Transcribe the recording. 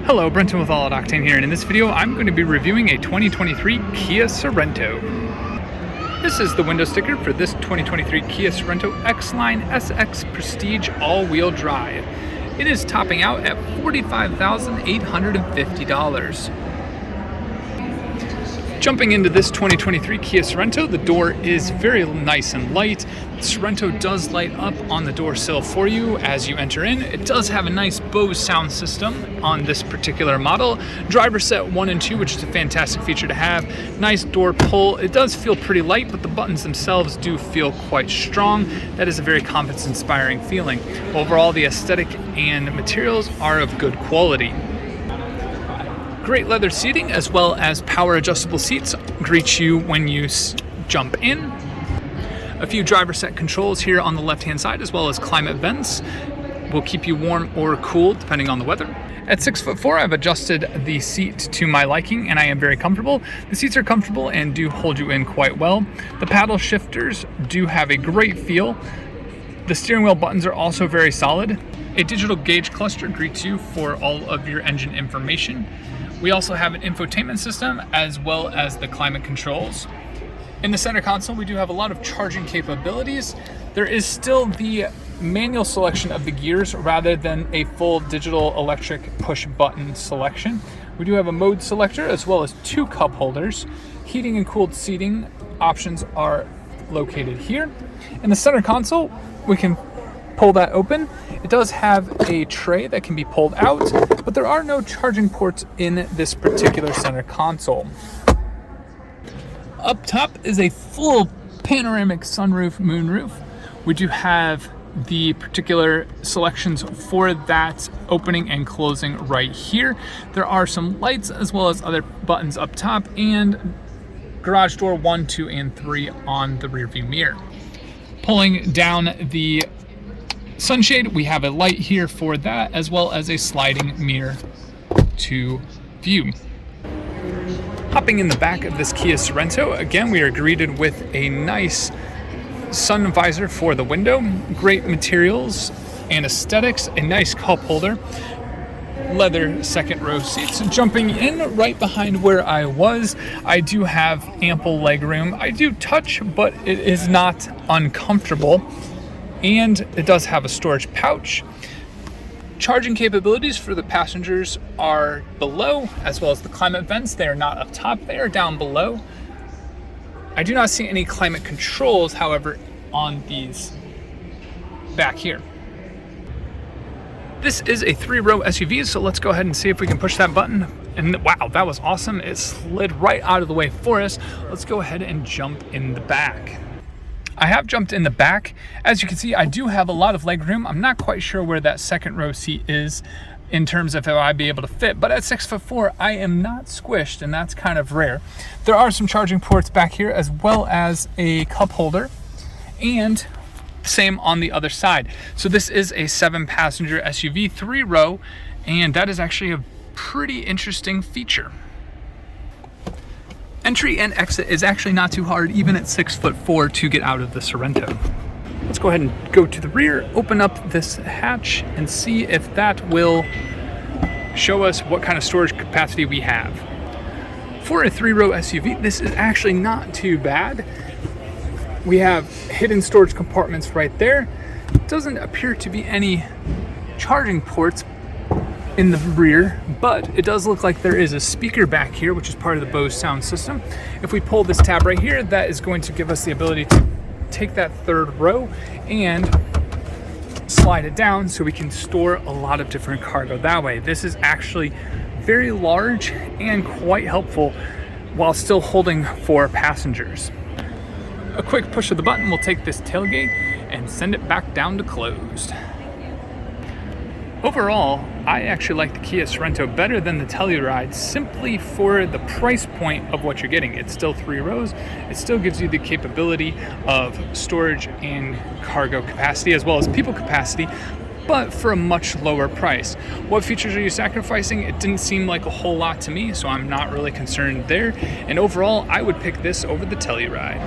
Hello, Brenton with All Out Octane here, and in this video I'm going to be reviewing a 2023 Kia Sorento. This is the window sticker for this 2023 Kia Sorento X-Line SX Prestige all-wheel drive. It is topping out at $45,850. Jumping into this 2023 Kia Sorento, the door is very nice and light. The Sorento does light up on the door sill for you as you enter in. It does have a nice Bose sound system on this particular model. Driver set 1 and 2, which is a fantastic feature to have. Nice door pull. It does feel pretty light, but the buttons themselves do feel quite strong. That is a very confidence-inspiring feeling. Overall, the aesthetic and materials are of good quality. Great leather seating as well as power adjustable seats greet you when you jump in. A few driver set controls here on the left hand side, as well as climate vents will keep you warm or cool depending on the weather. At 6'4", I've adjusted the seat to my liking and I am very comfortable. The seats are comfortable and do hold you in quite well. The paddle shifters do have a great feel. The steering wheel buttons are also very solid. A digital gauge cluster greets you for all of your engine information. We also have an infotainment system as well as the climate controls. In the center console, we do have a lot of charging capabilities. There is still the manual selection of the gears rather than a full digital electric push button selection. We do have a mode selector as well as 2 cup holders. Heating and cooled seating options are located here. In the center console, we can pull that open. It does have a tray that can be pulled out, but there are no charging ports in this particular center console. Up top is a full panoramic sunroof, moonroof. We do have the particular selections for that opening and closing right here. There are some lights as well as other buttons up top, and garage door 1, 2, and 3 on the rear view mirror. Pulling down the sunshade, we have a light here for that, as well as a sliding mirror to view. Hopping in the back of this Kia Sorento, again, we are greeted with a nice sun visor for the window, great materials and aesthetics, a nice cup holder, leather second row seats. Jumping in right behind where I was, I do have ample leg room. I do touch, but it is not uncomfortable. And it does have a storage pouch. Charging capabilities for the passengers are below, as well as the climate vents. They are not up top, they are down below. I do not see any climate controls, however, on these back here. This is a 3-row SUV, so let's go ahead and see if we can push that button. And wow, that was awesome. It slid right out of the way for us. Let's go ahead and jump in the back. I have jumped in the back. As you can see, I do have a lot of leg room. I'm not quite sure where that second row seat is in terms of if I'd be able to fit, but at 6'4", I am not squished, and that's kind of rare. There are some charging ports back here, as well as a cup holder, and same on the other side. So this is a 7-passenger SUV, 3-row, and that is actually a pretty interesting feature. Entry and exit is actually not too hard, even at 6'4", to get out of the Sorento. Let's go ahead and go to the rear, open up this hatch, and see if that will show us what kind of storage capacity we have. For a 3-row SUV, this is actually not too bad. We have hidden storage compartments right there. Doesn't appear to be any charging ports in the rear, but it does look like there is a speaker back here, which is part of the Bose sound system. If we pull this tab right here, that is going to give us the ability to take that 3rd row and slide it down so we can store a lot of different cargo that way. This is actually very large and quite helpful while still holding 4 passengers. A quick push of the button will take this tailgate and send it back down to closed. Overall, I actually like the Kia Sorento better than the Telluride simply for the price point of what you're getting. It's still 3 rows. It still gives you the capability of storage and cargo capacity as well as people capacity, but for a much lower price. What features are you sacrificing? It didn't seem like a whole lot to me, so I'm not really concerned there. And overall, I would pick this over the Telluride.